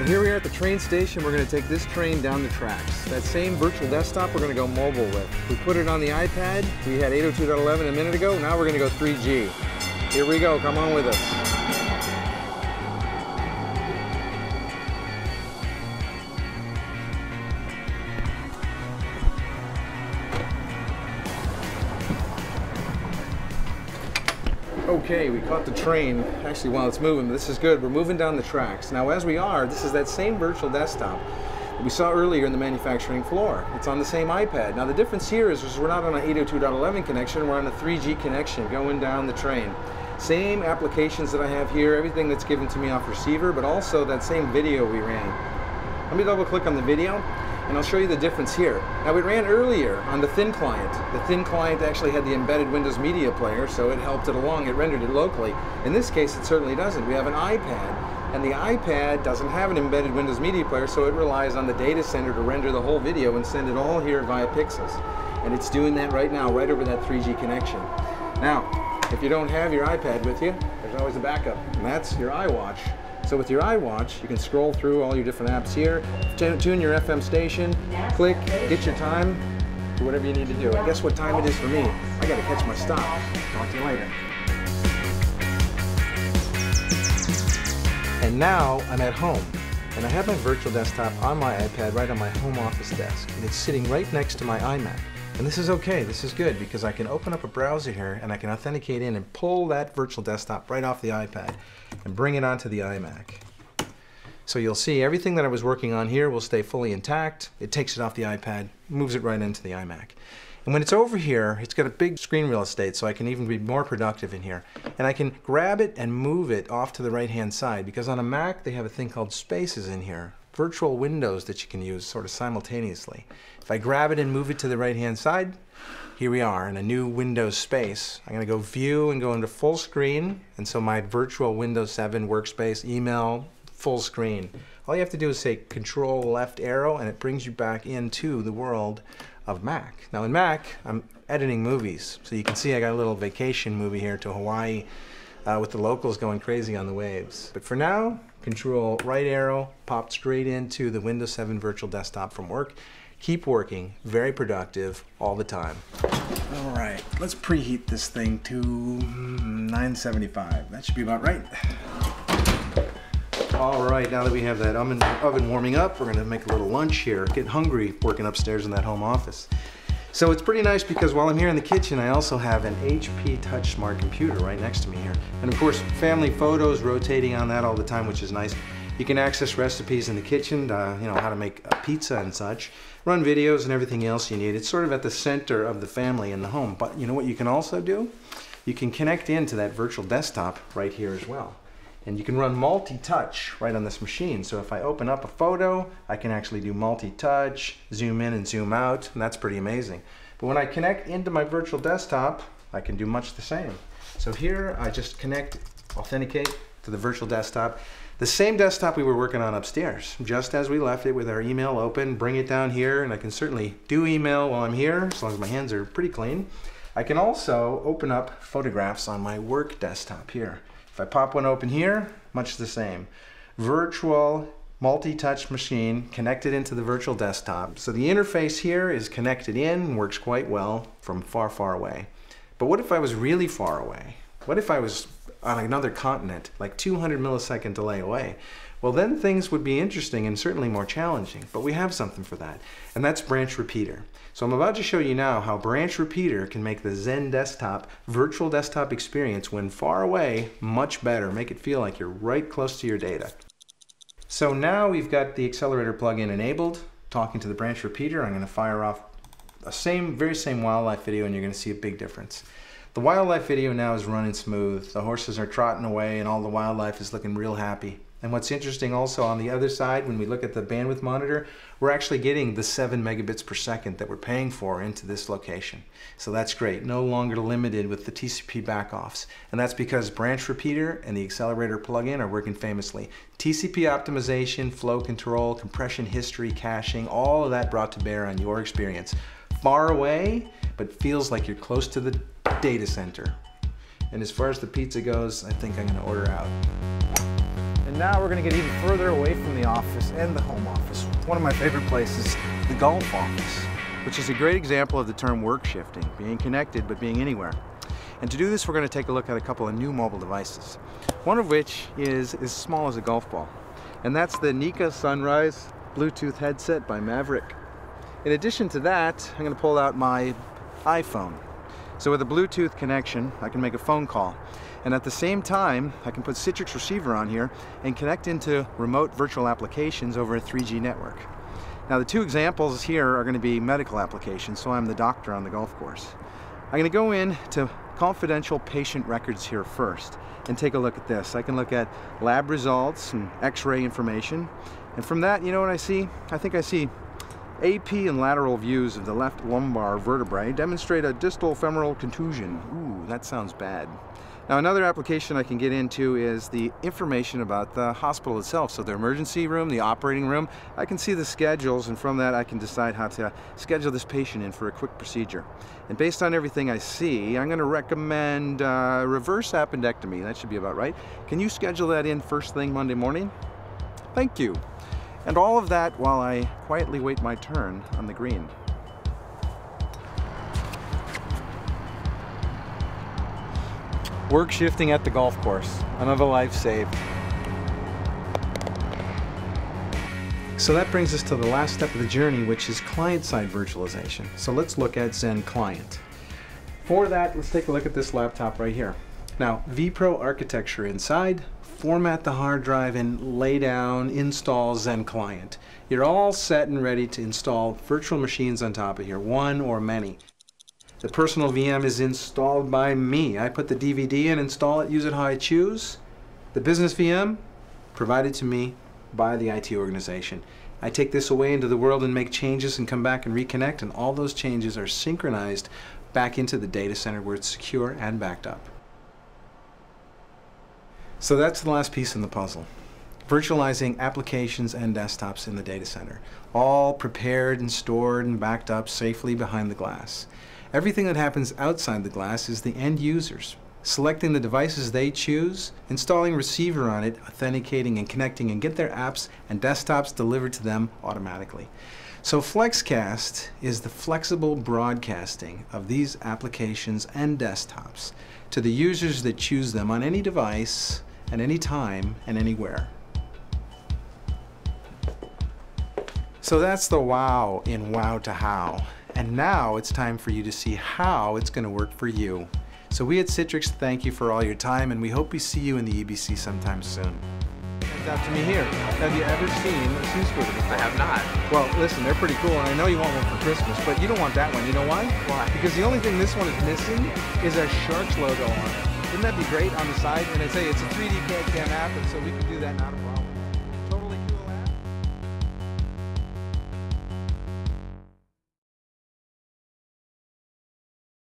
And here we are at the train station. We're going to take this train down the tracks. That same virtual desktop we're going to go mobile with. We put it on the iPad. We had 802.11 a minute ago. Now we're going to go 3G. Here we go. Come on with us. Okay, we caught the train, actually while it's moving, but this is good. We're moving down the tracks. Now as we are, this is that same virtual desktop that we saw earlier in the manufacturing floor. It's on the same iPad. Now the difference here is we're not on an 802.11 connection, we're on a 3G connection going down the train. Same applications that I have here, everything that's given to me off receiver, but also that same video we ran. Let me double click on the video and I'll show you the difference here. Now we ran earlier on the thin client. The thin client actually had the embedded Windows Media Player, so it helped it along, it rendered it locally. In this case it certainly doesn't. We have an iPad, and the iPad doesn't have an embedded Windows Media Player, so it relies on the data center to render the whole video and send it all here via pixels. And it's doing that right now, right over that 3G connection. Now, if you don't have your iPad with you, there's always a backup, and that's your iWatch. So with your iWatch, you can scroll through all your different apps here, tune your FM station, click, get your time, do whatever you need to do. And guess what time it is for me? I gotta catch my stop. Talk to you later. And now I'm at home, and I have my virtual desktop on my iPad right on my home office desk, and it's sitting right next to my iMac. And this is okay, this is good, because I can open up a browser here and I can authenticate in and pull that virtual desktop right off the iPad and bring it onto the iMac. So you'll see everything that I was working on here will stay fully intact. It takes it off the iPad, moves it right into the iMac. And when it's over here, it's got a big screen real estate, so I can even be more productive in here. And I can grab it and move it off to the right-hand side, because on a Mac they have a thing called spaces in here. Virtual windows that you can use sort of simultaneously. If I grab it and move it to the right hand side, here we are in a new Windows space. I'm going to go view and go into full screen, and so my virtual Windows 7 workspace, email, full screen. All you have to do is say Control left arrow and it brings you back into the world of Mac. Now in Mac, I'm editing movies, so you can see I got a little vacation movie here to Hawaii with the locals going crazy on the waves. But for now, Control right arrow, popped straight into the Windows 7 virtual desktop from work. Keep working, very productive all the time. All right, let's preheat this thing to 975. That should be about right. All right, now that we have that oven warming up, we're gonna make a little lunch here. Get hungry working upstairs in that home office. So it's pretty nice because while I'm here in the kitchen, I also have an HP Touch Smart computer right next to me here. And of course, family photos rotating on that all the time, which is nice. You can access recipes in the kitchen, you know, how to make a pizza and such, run videos and everything else you need. It's sort of at the center of the family in the home. But you know what you can also do? You can connect into that virtual desktop right here as well. And you can run multi-touch right on this machine. So if I open up a photo, I can actually do multi-touch, zoom in and zoom out, and that's pretty amazing. But when I connect into my virtual desktop, I can do much the same. So here I just connect, authenticate to the virtual desktop. The same desktop we were working on upstairs, just as we left it with our email open, bring it down here, and I can certainly do email while I'm here, as long as my hands are pretty clean. I can also open up photographs on my work desktop here. If I pop one open here, much the same. Virtual multi-touch machine connected into the virtual desktop. So the interface here is connected in and works quite well from far, far away. But what if I was really far away? What if I was on another continent, like 200 millisecond delay away? Well, then things would be interesting and certainly more challenging, but we have something for that, and that's Branch Repeater. So I'm about to show you now how Branch Repeater can make the Zen desktop virtual desktop experience when far away much better, make it feel like you're right close to your data. So now we've got the accelerator plugin enabled, talking to the Branch Repeater. I'm going to fire off a very same wildlife video and you're going to see a big difference. The wildlife video now is running smooth. The horses are trotting away and all the wildlife is looking real happy. And what's interesting also on the other side, when we look at the bandwidth monitor, we're actually getting the 7 megabits per second that we're paying for into this location. So that's great, no longer limited with the TCP backoffs. And that's because Branch Repeater and the accelerator plugin are working famously. TCP optimization, flow control, compression history, caching, all of that brought to bear on your experience. Far away, but feels like you're close to the data center. And as far as the pizza goes, I think I'm gonna order out. And And now we're going to get even further away from the office and the home office. One of my favorite places, the golf office, which is a great example of the term work shifting, being connected but being anywhere. And to do this, we're going to take a look at a couple of new mobile devices, one of which is as small as a golf ball. And that's the Nika Sunrise Bluetooth headset by Maverick. In addition to that, I'm going to pull out my iPhone. So with a Bluetooth connection, I can make a phone call. And at the same time, I can put Citrix receiver on here and connect into remote virtual applications over a 3G network. Now the two examples here are going to be medical applications, so I'm the doctor on the golf course. I'm going to go in to confidential patient records here first and take a look at this. I can look at lab results and x-ray information, and from that, you know what I see? I think I see AP and lateral views of the left lumbar vertebrae demonstrate a distal femoral contusion. Ooh, that sounds bad. Now another application I can get into is the information about the hospital itself. So the emergency room, the operating room, I can see the schedules, and from that I can decide how to schedule this patient in for a quick procedure. And based on everything I see, I'm going to recommend reverse appendectomy. That should be about right. Can you schedule that in first thing Monday morning? Thank you. And all of that while I quietly wait my turn on the green. Work shifting at the golf course. Another life saved. So that brings us to the last step of the journey, which is client-side virtualization. So let's look at Zen Client. For that, let's take a look at this laptop right here. Now, vPro architecture inside, format the hard drive and lay down, install Zen Client. You're all set and ready to install virtual machines on top of here, one or many. The personal VM is installed by me. I put the DVD in, install it, use it how I choose. The business VM, provided to me by the IT organization. I take this away into the world and make changes and come back and reconnect, and all those changes are synchronized back into the data center where it's secure and backed up. So that's the last piece in the puzzle. Virtualizing applications and desktops in the data center, all prepared and stored and backed up safely behind the glass. Everything that happens outside the glass is the end users, selecting the devices they choose, installing receiver on it, authenticating and connecting, and get their apps and desktops delivered to them automatically. So FlexCast is the flexible broadcasting of these applications and desktops to the users that choose them on any device, at any time, and anywhere. So that's the wow in Wow to How. And now it's time for you to see how it's going to work for you. So we at Citrix thank you for all your time, and we hope we see you in the EBC sometime soon. Comes out to me here. Have you ever seen a sea scooter before? I have not. Well, listen, they're pretty cool, and I know you want one for Christmas, but you don't want that one. You know why? Why? Because the only thing this one is missing is a Sharks logo on it. Wouldn't that be great on the side? And I tell you, it's a 3D CAD app, and so we can do that, not a problem.